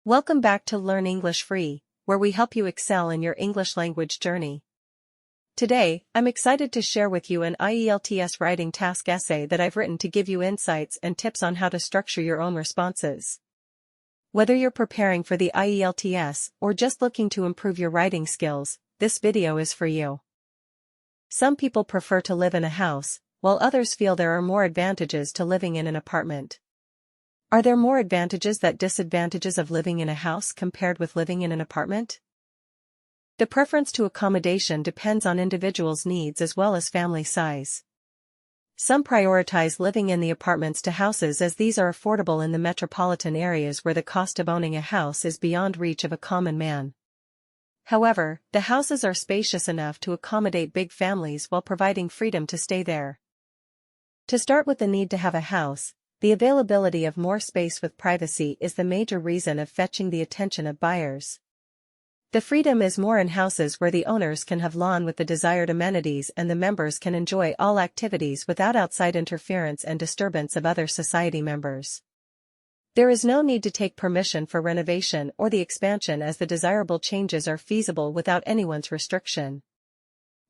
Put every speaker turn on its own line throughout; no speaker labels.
Welcome back to Learn English Free, where we help you excel in your English language journey. Today, I'm excited to share with you an IELTS Writing Task essay that I've written to give you insights and tips on how to structure your own responses. Whether you're preparing for the IELTS or just looking to improve your writing skills, this video is for you. Some people prefer to live in a house, while others feel there are more advantages to living in an apartment. Are there more advantages than disadvantages of living in a house compared with living in an apartment? The preference to accommodation depends on individuals' needs as well as family size. Some prioritize living in the apartments to houses as these are affordable in the metropolitan areas where the cost of owning a house is beyond reach of a common man. However, the houses are spacious enough to accommodate big families while providing freedom to stay there. To start with the need to have a house, the availability of more space with privacy is the major reason of fetching the attention of buyers. The freedom is more in houses where the owners can have lawn with the desired amenities and the members can enjoy all activities without outside interference and disturbance of other society members. There is no need to take permission for renovation or the expansion as the desirable changes are feasible without anyone's restriction.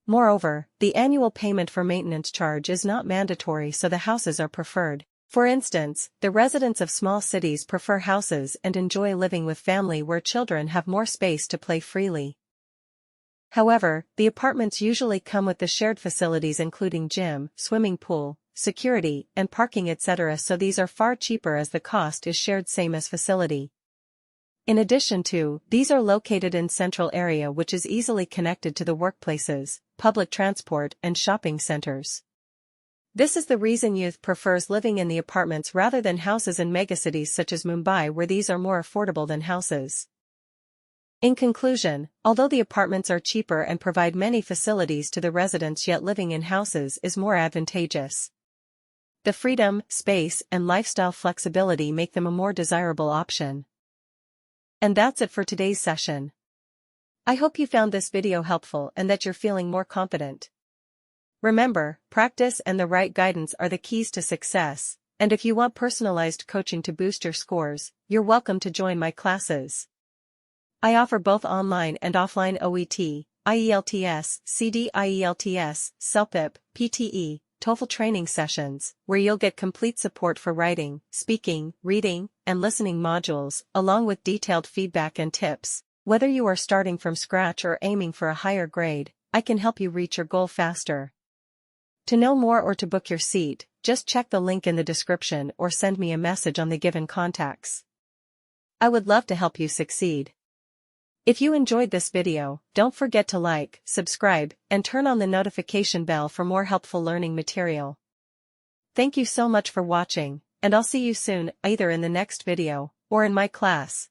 Moreover, the annual payment for maintenance charge is not mandatory, so the houses are preferred. For instance, the residents of small cities prefer houses and enjoy living with family where children have more space to play freely. However, the apartments usually come with the shared facilities including gym, swimming pool, security, and parking etc., so these are far cheaper as the cost is shared same as facility. In addition to, these are located in central area which is easily connected to the workplaces, public transport and shopping centers. This is the reason youth prefers living in the apartments rather than houses in megacities such as Mumbai, where these are more affordable than houses. In conclusion, although the apartments are cheaper and provide many facilities to the residents, yet living in houses is more advantageous. The freedom, space, and lifestyle flexibility make them a more desirable option. And that's it for today's session. I hope you found this video helpful and that you're feeling more confident. Remember, practice and the right guidance are the keys to success, and if you want personalized coaching to boost your scores, you're welcome to join my classes. I offer both online and offline OET, IELTS, CD IELTS, CELPIP, PTE, TOEFL training sessions, where you'll get complete support for writing, speaking, reading, and listening modules, along with detailed feedback and tips. Whether you are starting from scratch or aiming for a higher grade, I can help you reach your goal faster. To know more or to book your seat, just check the link in the description or send me a message on the given contacts. I would love to help you succeed. If you enjoyed this video, don't forget to like, subscribe, and turn on the notification bell for more helpful learning material. Thank you so much for watching, and I'll see you soon, either in the next video or in my class.